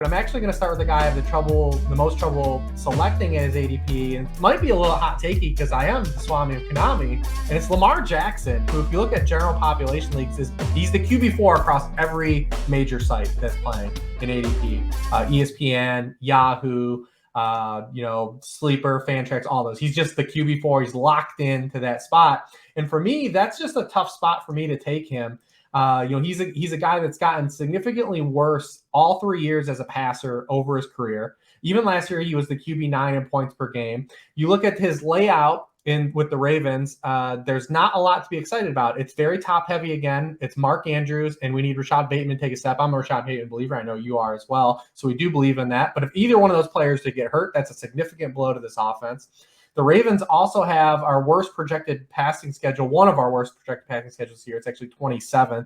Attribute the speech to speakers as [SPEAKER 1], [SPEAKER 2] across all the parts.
[SPEAKER 1] I'm actually going to start with the guy I have the most trouble selecting as ADP, and it might be a little hot takey because I am the Swami of Konami, and it's Lamar Jackson, who, if you look at general population leagues, he's the QB4 across every major site that's playing in ADP, ESPN, Yahoo, Sleeper, Fantrax, all those. He's just the QB4. He's locked into that spot, and for me, that's just a tough spot for me to take him. He's a guy that's gotten significantly worse all 3 years as a passer over his career. Even last year, he was the QB9 in points per game. You look at his layout with the Ravens, there's not a lot to be excited about. It's very top heavy again. It's Mark Andrews, and we need Rashad Bateman to take a step. I'm a Rashad Bateman believer. I know you are as well. So we do believe in that. But if either one of those players to get hurt, that's a significant blow to this offense. The Ravens also have our worst projected passing schedule, one of our worst projected passing schedules here. It's actually 27th.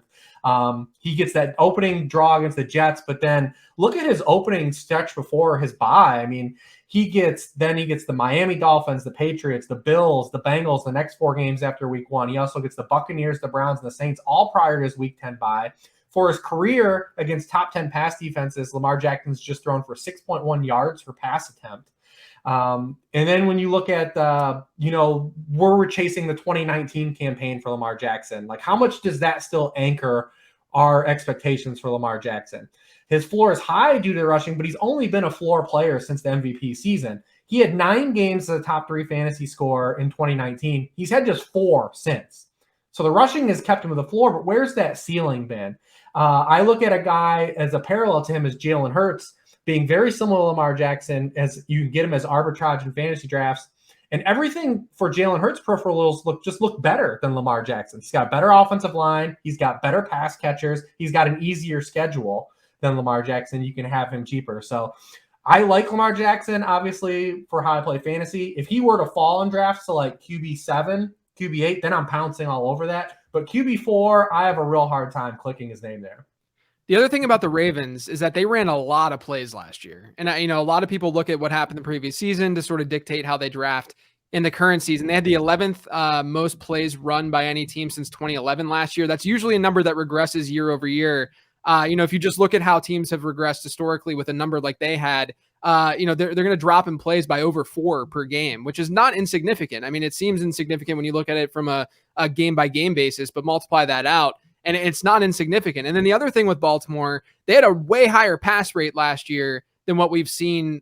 [SPEAKER 1] He gets that opening draw against the Jets, but then look at his opening stretch before his bye. I mean, he gets the Miami Dolphins, the Patriots, the Bills, the Bengals, the next 4 games after week 1. He also gets the Buccaneers, the Browns, and the Saints all prior to his week 10 bye. For his career against top 10 pass defenses, Lamar Jackson's just thrown for 6.1 yards per pass attempt. And then when you look at, we're chasing the 2019 campaign for Lamar Jackson. Like, how much does that still anchor our expectations for Lamar Jackson? His floor is high due to rushing, but he's only been a floor player since the MVP season. He had 9 games as a top 3 fantasy scorer in 2019. He's had just 4 since. So the rushing has kept him to the floor, but where's that ceiling been? I look at a guy as a parallel to him as Jalen Hurts, being very similar to Lamar Jackson, as you can get him as arbitrage in fantasy drafts. And everything for Jalen Hurts peripherals look better than Lamar Jackson. He's got a better offensive line. He's got better pass catchers. He's got an easier schedule than Lamar Jackson. You can have him cheaper. So I like Lamar Jackson, obviously, for how I play fantasy. If he were to fall in drafts to like QB7, QB8, then I'm pouncing all over that. But QB4, I have a real hard time clicking his name there.
[SPEAKER 2] The other thing about the Ravens is that they ran a lot of plays last year. And, a lot of people look at what happened the previous season to sort of dictate how they draft in the current season. They had the 11th most plays run by any team since 2011 last year. That's usually a number that regresses year over year. If you just look at how teams have regressed historically with a number like they had, they're going to drop in plays by over 4 per game, which is not insignificant. I mean, it seems insignificant when you look at it from a game-by-game basis, but multiply that out, and it's not insignificant. And then the other thing with Baltimore, they had a way higher pass rate last year than what we've seen,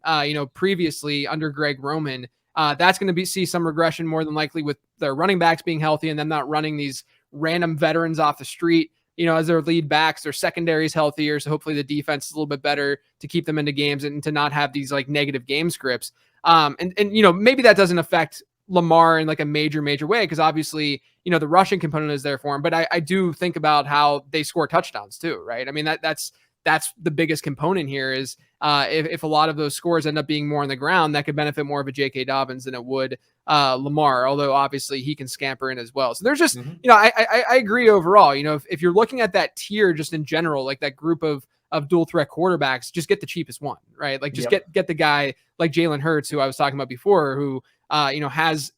[SPEAKER 2] previously under Greg Roman. That's going to see some regression more than likely with their running backs being healthy and them not running these random veterans off the street, as their lead backs. Their secondary is healthier, so hopefully the defense is a little bit better to keep them into games and to not have these like negative game scripts. And maybe that doesn't affect Lamar in like a major way, because obviously, the rushing component is there for him. But I do think about how they score touchdowns too, right? I mean, that's the biggest component here is if a lot of those scores end up being more on the ground, that could benefit more of a J.K. Dobbins than it would Lamar, although obviously he can scamper in as well. So there's just, I agree overall, if you're looking at that tier just in general, like that group of dual threat quarterbacks, just get the cheapest one, right? Like just get the guy like Jalen Hurts, who I was talking about before, who, has,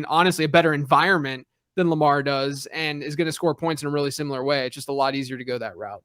[SPEAKER 2] honestly, a better environment than Lamar does and is going to score points in a really similar way. It's just a lot easier to go that route.